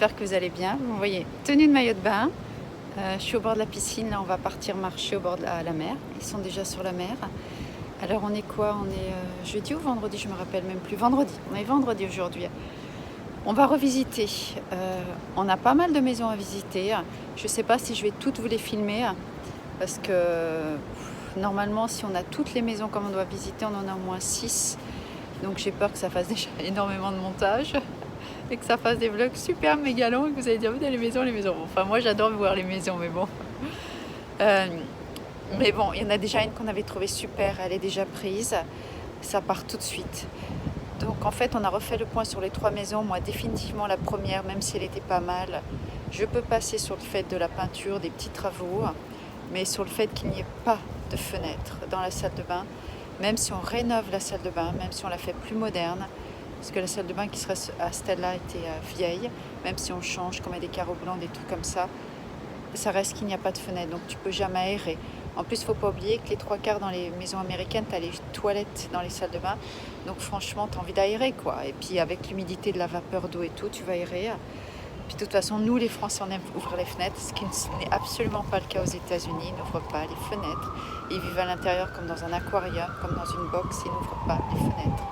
j'espère que vous allez bien. Vous voyez, tenue de maillot de bain. Je suis au bord de la piscine, là on va partir marcher au bord de la mer. Ils sont déjà sur la mer. Alors on est quoi? On est jeudi ou vendredi? Je me rappelle même plus. Vendredi, on est vendredi aujourd'hui. On va revisiter. On a pas mal de maisons à visiter. Je ne sais pas si je vais toutes vous les filmer. Parce que normalement si on a toutes les maisons comme on doit visiter, on en a au moins 6. Donc j'ai peur que ça fasse déjà énormément de montage. Et que ça fasse des vlogs super méga longs et que vous allez dire, les maisons, les maisons. Enfin, moi, j'adore voir les maisons, mais bon. Mais bon, il y en a déjà une qu'on avait trouvée super, elle est déjà prise. Ça part tout de suite. Donc, en fait, on a refait le point sur les 3 maisons. Moi, définitivement, la première, même si elle était pas mal, je peux passer sur le fait de la peinture, des petits travaux, mais sur le fait qu'il n'y ait pas de fenêtre dans la salle de bain, même si on rénove la salle de bain, même si on la fait plus moderne, parce que la salle de bain qui serait à ce stade-là était vieille, même si on change, comme il y a des carreaux blancs, des trucs comme ça reste qu'il n'y a pas de fenêtre, donc tu peux jamais aérer. En plus, il ne faut pas oublier que les 3/4 dans les maisons américaines, tu as les toilettes dans les salles de bain, donc franchement, tu as envie d'aérer, quoi. Et puis avec l'humidité de la vapeur d'eau et tout, tu vas aérer. Puis de toute façon, nous les Français, on aime ouvrir les fenêtres, ce qui n'est absolument pas le cas aux États-Unis. Ils n'ouvrent pas les fenêtres. Ils vivent à l'intérieur comme dans un aquarium, comme dans une box, ils n'ouvrent pas les fenêtres.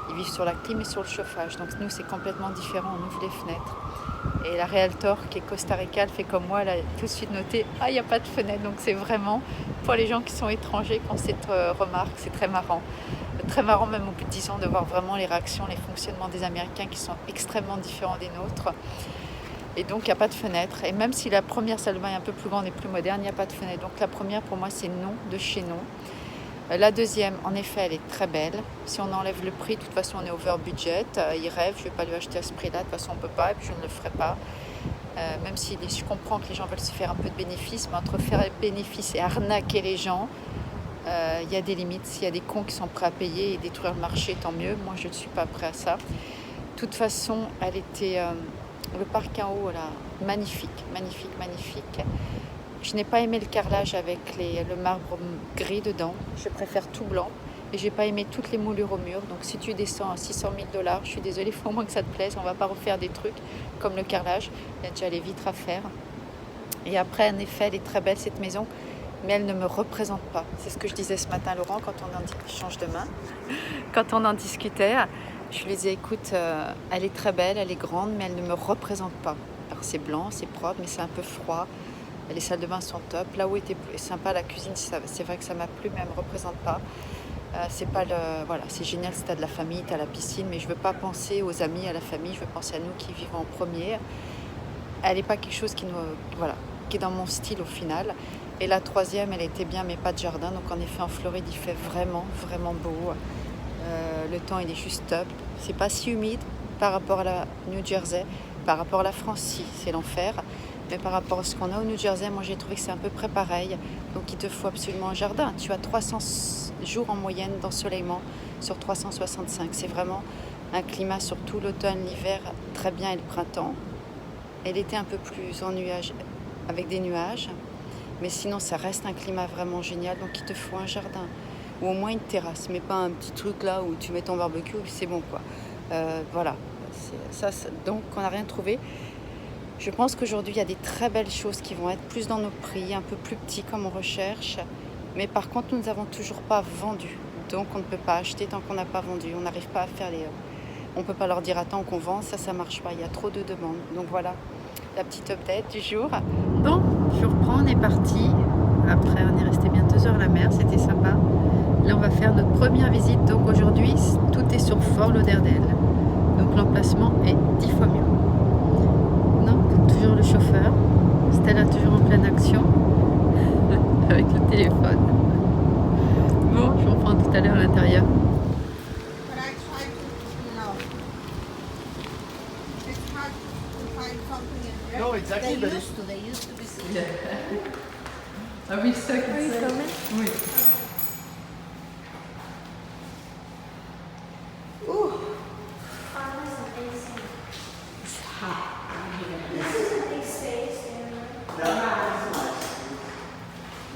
Ils vivent sur la clim et sur le chauffage. Donc nous, c'est complètement différent. On ouvre les fenêtres. Et la Realtor, qui est costaricaine, fait comme moi, elle a tout de suite noté « Ah, il n'y a pas de fenêtre ». Donc c'est vraiment, pour les gens qui sont étrangers, qui ont cette remarque, c'est très marrant. Très marrant même au bout de 10 ans de voir vraiment les réactions, les fonctionnements des Américains qui sont extrêmement différents des nôtres. Et donc il n'y a pas de fenêtre. Et même si la première salle de bain est un peu plus grande et plus moderne, il n'y a pas de fenêtre. Donc la première, pour moi, c'est non de chez non. La deuxième, en effet, elle est très belle. Si on enlève le prix, de toute façon, on est over budget. Il rêve, je ne vais pas lui acheter à ce prix-là. De toute façon, on ne peut pas et puis je ne le ferai pas. Même si je comprends que les gens veulent se faire un peu de bénéfice, mais entre faire bénéfice et arnaquer les gens, il y a des limites. S'il y a des cons qui sont prêts à payer et détruire le marché, tant mieux. Moi, je ne suis pas prêt à ça. De toute façon, elle était... le parc en haut, là, magnifique, magnifique, magnifique. Je n'ai pas aimé le carrelage avec le marbre gris dedans. Je préfère tout blanc. Et j'ai pas aimé toutes les moulures au mur. Donc si tu descends à 600 000 $, je suis désolée, il faut au moins que ça te plaise. On va pas refaire des trucs comme le carrelage. Il y a déjà les vitres à faire. Et après, en effet, elle est très belle cette maison. Mais elle ne me représente pas. C'est ce que je disais ce matin à Laurent quand on en change de main. Quand on en discutait, je lui disais, écoute, elle est très belle, elle est grande, mais elle ne me représente pas. Alors c'est blanc, c'est propre, mais c'est un peu froid. Les salles de bain sont top. Là où était sympa la cuisine, c'est vrai que ça m'a plu, mais elle ne me représente pas. C'est pas voilà, c'est génial si tu as de la famille, tu as la piscine, mais je ne veux pas penser aux amis, à la famille, je veux penser à nous qui vivons en premier. Elle n'est pas quelque chose qui est dans mon style au final. Et la troisième, elle était bien, mais pas de jardin. Donc en effet, en Floride, il fait vraiment, vraiment beau. Le temps, il est juste top. C'est pas si humide par rapport à la New Jersey. Par rapport à la France, si, c'est l'enfer. Mais par rapport à ce qu'on a au New Jersey, moi j'ai trouvé que c'est un peu près pareil. Donc il te faut absolument un jardin. Tu as 300 jours en moyenne d'ensoleillement sur 365. C'est vraiment un climat, surtout l'automne, l'hiver, très bien, et le printemps. Et l'été un peu plus en nuage, avec des nuages. Mais sinon, ça reste un climat vraiment génial. Donc il te faut un jardin. Ou au moins une terrasse. Mais pas un petit truc là où tu mets ton barbecue, c'est bon quoi. Voilà. Donc on n'a rien trouvé. Je pense qu'aujourd'hui, il y a des très belles choses qui vont être plus dans nos prix, un peu plus petits comme on recherche. Mais par contre, nous n'avons toujours pas vendu. Donc, on ne peut pas acheter tant qu'on n'a pas vendu. On n'arrive pas à faire on ne peut pas leur dire attends qu'on vend, ça ne marche pas. Il y a trop de demandes. Donc voilà, la petite update du jour. Bon, je reprends, on est parti. Après, on est resté bien 2 heures à la mer, c'était sympa. Là, on va faire notre première visite. Donc aujourd'hui, tout est sur Fort Lauderdale. Donc l'emplacement est 10 fois mieux. Toujours le chauffeur, Stella toujours en pleine action avec le téléphone. Bon, je reprends tout à l'heure à l'intérieur. No, exactly. They used to be seen. Are we stuck inside? Are you filming? Oui. Ooh. It's hot.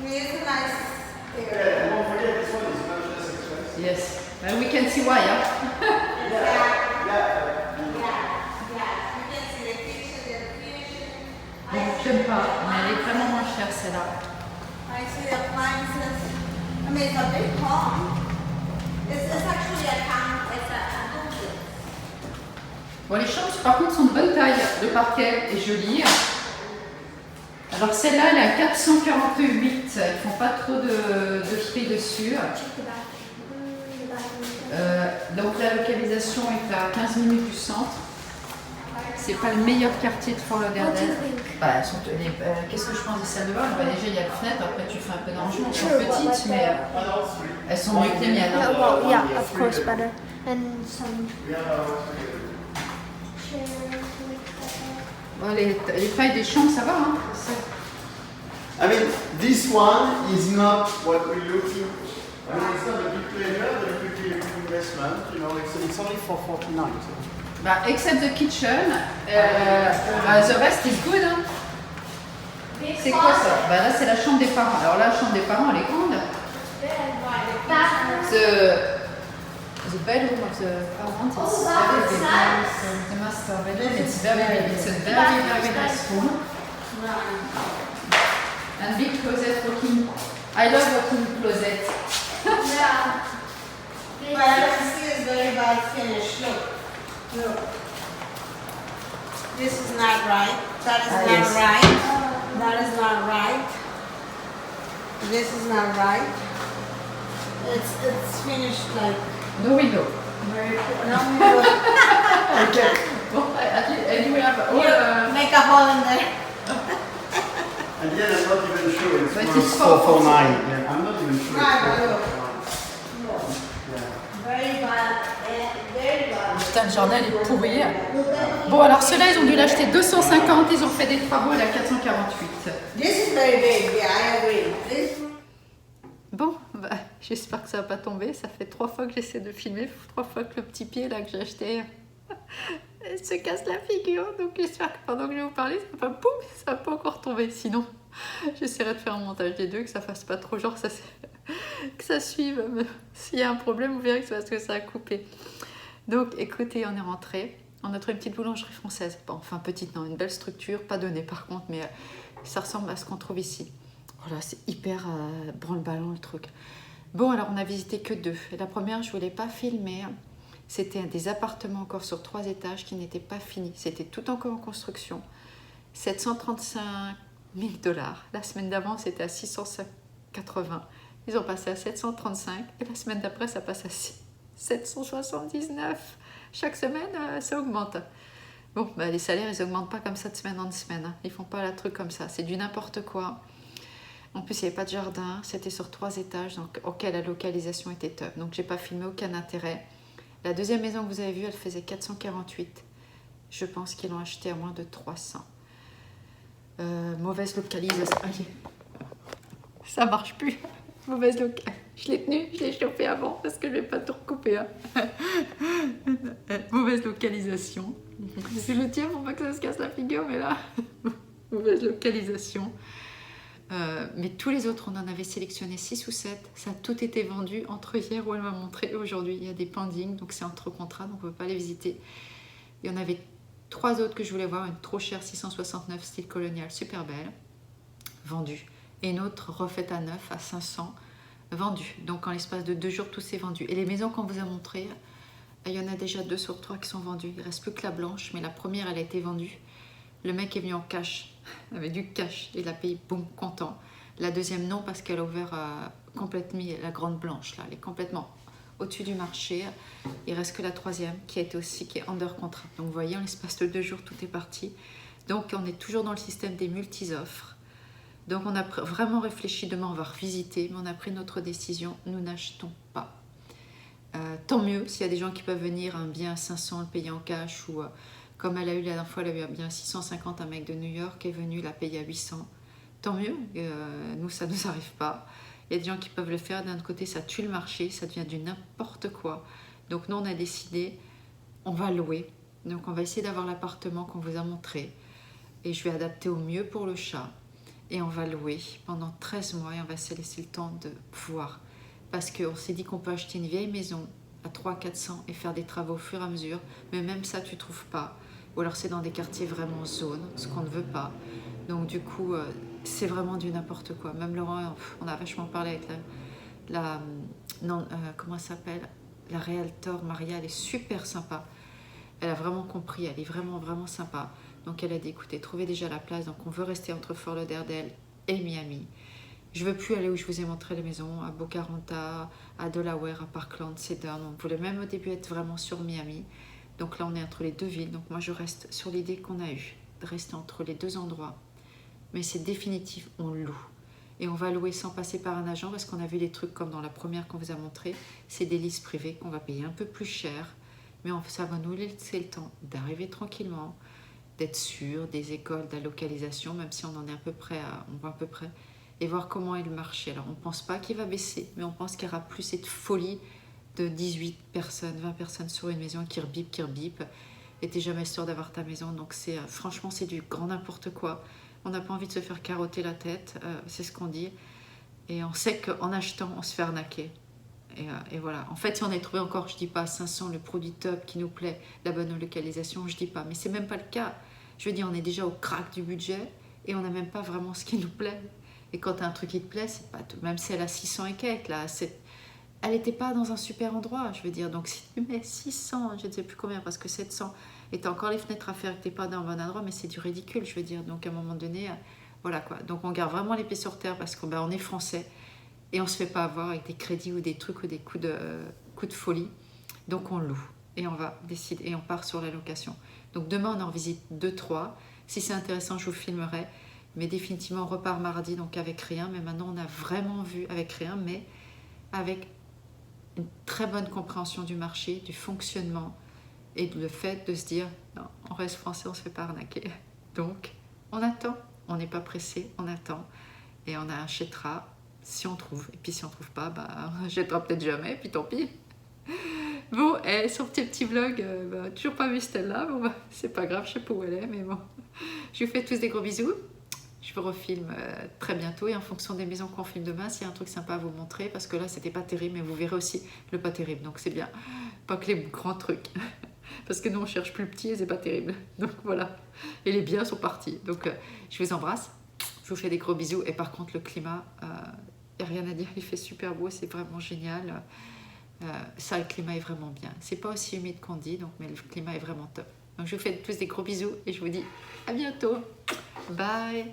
Yeah, It's a nice area. yeah, don't forget this one is much less expensive. Yes. We can see why, huh? Yeah. Yeah. You can see the picture. celle-là. I see the appliances. I mean, it's a big home. It's actually a town. It's a home. Bon, les chambres par contre sont de bonne taille. Le parquet est joli. Alors celle-là, elle est à 448. Ils font pas trop de prix dessus. Donc la localisation est à 15 minutes du centre. C'est pas le meilleur quartier de Fort Lauderdale. Bah, qu'est-ce que je pense des salles de bain? Bah, déjà il y a les fenêtres, après tu fais un peu d'arrangement. Elles sont petites, mais elles sont mieux que les miennes. Yeah, well, yeah, of course, better. And some chairs. Bon, les tailles des chambres, ça va, hein? I mean, this one is not what we're looking. I mean, it's not a big pleasure, but a big investment. You know, it's only for 49. So. Bah, except the kitchen, the rest is good. Hein. C'est quoi ça? Bah là, c'est la chambre des parents. Alors là, la chambre des parents, elle est grande. The bedroom of the parents is very big. The master bedroom, it's very big. It's a very, very nice room. And big closet walking. I love walking closet. Yeah. But I don't see it's very bad finish. Look. This is not right. That is not yes. right. That is not right. This is not right. It's finished like No window. very poor. No, we Okay. Well, and we have all. make a hole in there. And then I'm not even sure it's But worth it's 449. Yeah, I'm not even sure. Right, it's look. 449. No. Yeah. Very bad. Very bad. Putain, le jardin est pourri. Bon, alors ceux-là, ils ont dû l'acheter 250. Ils ont fait des travaux, elle est à 448. This is very big. Yeah, I agree. This. Bon, bah, j'espère que ça va pas tomber. Ça fait 3 fois que j'essaie de filmer, 3 fois que le petit pied là que j'ai acheté se casse la figure. Donc j'espère que pendant que je vais vous parler, ça va pas, poum, ça va pas encore tomber. Sinon, j'essaierai de faire un montage des deux, que ça fasse pas trop genre que ça suive. Mais s'il y a un problème, vous verrez que c'est parce que ça a coupé. Donc écoutez, on est rentré. On a trouvé une petite boulangerie française. Bon, enfin petite, non, une belle structure, pas donnée par contre, mais ça ressemble à ce qu'on trouve ici. Voilà, c'est hyper branle-ballon le truc. Bon, alors on a visité que 2. Et la première, je voulais pas filmer. C'était des appartements encore sur 3 étages qui n'étaient pas finis. C'était tout encore en construction. 735 000 $. La semaine d'avant, c'était à 680. Ils ont passé à 735. Et la semaine d'après, ça passe à 779. Chaque semaine, ça augmente. Bon, bah, les salaires, ils augmentent pas comme ça de semaine en semaine. Hein. Ils font pas la truc comme ça. C'est du n'importe quoi. En plus, il n'y avait pas de jardin. C'était sur 3 étages, donc auquel la localisation était top. Donc, j'ai pas filmé, aucun intérêt. La deuxième maison que vous avez vue, elle faisait 448. Je pense qu'ils l'ont achetée à moins de 300. Mauvaise localisation. Allez. Ça marche plus. Mauvaise localisation. Je l'ai tenu, je l'ai chauffé avant parce que je ne vais pas tout recouper. Hein. Mauvaise localisation. Je le tiens pour pas que ça se casse la figure, mais là, mauvaise localisation. Mais tous les autres, on en avait sélectionné 6 ou 7. Ça a tout été vendu entre hier où elle m'a montré et aujourd'hui. Il y a des pendings, donc c'est entre contrats, donc on ne peut pas les visiter. Il y en avait 3 autres que je voulais voir. Une trop chère, 669, style colonial, super belle, vendue. Et une autre refaite à neuf, à 500, vendue. Donc en l'espace de 2 jours, tout s'est vendu. Et les maisons qu'on vous a montrées, il y en a déjà 2 sur 3 qui sont vendues. Il ne reste plus que la blanche, mais la première, elle a été vendue. Le mec est venu en cash, avec du cash, il a payé, boum, content. La deuxième, non, parce qu'elle a ouvert complètement la grande blanche, là, elle est complètement au-dessus du marché. Il reste que la troisième, qui est under contrat. Donc vous voyez, en l'espace de 2 jours, tout est parti. Donc on est toujours dans le système des multi-offres. Donc on a vraiment réfléchi, demain on va revisiter, mais on a pris notre décision, nous n'achetons pas. Tant mieux, s'il y a des gens qui peuvent venir, un bien à 500, le payer en cash, ou comme elle a eu la dernière fois, elle a eu un bien à 650, un mec de New York est venu, l'a payé à 800. Tant mieux, nous ça ne nous arrive pas. Il y a des gens qui peuvent le faire, d'un autre côté ça tue le marché, ça devient du n'importe quoi. Donc nous on a décidé, on va louer, donc on va essayer d'avoir l'appartement qu'on vous a montré, et je vais adapter au mieux pour le chat. Et on va louer pendant 13 mois et on va se laisser le temps de voir. Parce qu'on s'est dit qu'on peut acheter une vieille maison à 300-400 et faire des travaux au fur et à mesure. Mais même ça, tu ne trouves pas. Ou alors c'est dans des quartiers vraiment zone, ce qu'on ne veut pas. Donc du coup, c'est vraiment du n'importe quoi. Même Laurent, on a vachement parlé avec comment elle s'appelle, la Realtor Maria, elle est super sympa. Elle a vraiment compris, elle est vraiment, vraiment sympa. Donc elle a dit, écoutez, trouvez déjà la place. Donc on veut rester entre Fort Lauderdale et Miami. Je veux plus aller où je vous ai montré les maisons, à Boca Raton, à Delaware, à Parkland, Cedar. On voulait même au début être vraiment sur Miami. Donc là, on est entre les deux villes. Donc moi, je reste sur l'idée qu'on a eue, de rester entre les deux endroits. Mais c'est définitif, on loue. Et on va louer sans passer par un agent parce qu'on a vu des trucs comme dans la première qu'on vous a montré. C'est des listes privées qu'on va payer un peu plus cher. Mais ça va nous laisser le temps d'arriver tranquillement, d'être sûr des écoles, de la localisation, même si on en est à peu près, on voit à peu près, et voir comment est le marché. Alors on ne pense pas qu'il va baisser, mais on pense qu'il y aura plus cette folie de 18 personnes, 20 personnes sur une maison qui rebip, et t'es jamais sûr d'avoir ta maison. Donc franchement, c'est du grand n'importe quoi. On n'a pas envie de se faire carotter la tête, c'est ce qu'on dit. Et on sait qu'en achetant, on se fait arnaquer. Et voilà. En fait, si on a trouvé encore, je dis pas 500, le produit top qui nous plaît, la bonne localisation, je dis pas. Mais c'est même pas le cas. Je veux dire, on est déjà au crack du budget et on n'a même pas vraiment ce qui nous plaît. Et quand tu as un truc qui te plaît, c'est pas tout. Même si elle a 600 et quelques, là, elle n'était pas dans un super endroit, je veux dire. Donc si tu mets 600, je ne sais plus combien, parce que 700, et tu as encore les fenêtres à faire, que tu n'es pas dans un bon endroit, mais c'est du ridicule, je veux dire. Donc à un moment donné, voilà quoi. Donc on garde vraiment l'épée sur terre parce qu'on est français et on ne se fait pas avoir avec des crédits ou des trucs ou des coups de folie. Donc on loue et on va décider et on part sur la location. Donc demain, on en visite 2-3. Si c'est intéressant, je vous filmerai. Mais définitivement, on repart mardi, donc avec rien. Mais maintenant, on a vraiment vu avec rien, mais avec une très bonne compréhension du marché, du fonctionnement et le fait de se dire, non, on reste français, on ne se fait pas arnaquer. Donc, on attend. On n'est pas pressé, on attend. Et on achètera si on trouve. Et puis si on ne trouve pas, on achètera peut-être jamais, puis tant pis. Bon, et son petit vlog, toujours pas vu Stella, bon, c'est pas grave, je sais pas où elle est, mais bon. Je vous fais tous des gros bisous. Je vous refilme très bientôt et en fonction des maisons qu'on filme demain, s'il y a un truc sympa à vous montrer, parce que là c'était pas terrible, mais vous verrez aussi le pas terrible, donc c'est bien. Pas que les grands trucs, parce que nous on cherche plus petit et c'est pas terrible. Donc voilà, et les biens sont partis. Donc je vous embrasse, je vous fais des gros bisous et par contre le climat, il n'y a rien à dire, il fait super beau, c'est vraiment génial. Ça, le climat est vraiment bien. C'est pas aussi humide qu'on dit, donc, mais le climat est vraiment top. Donc je vous fais tous des gros bisous et je vous dis à bientôt. Bye.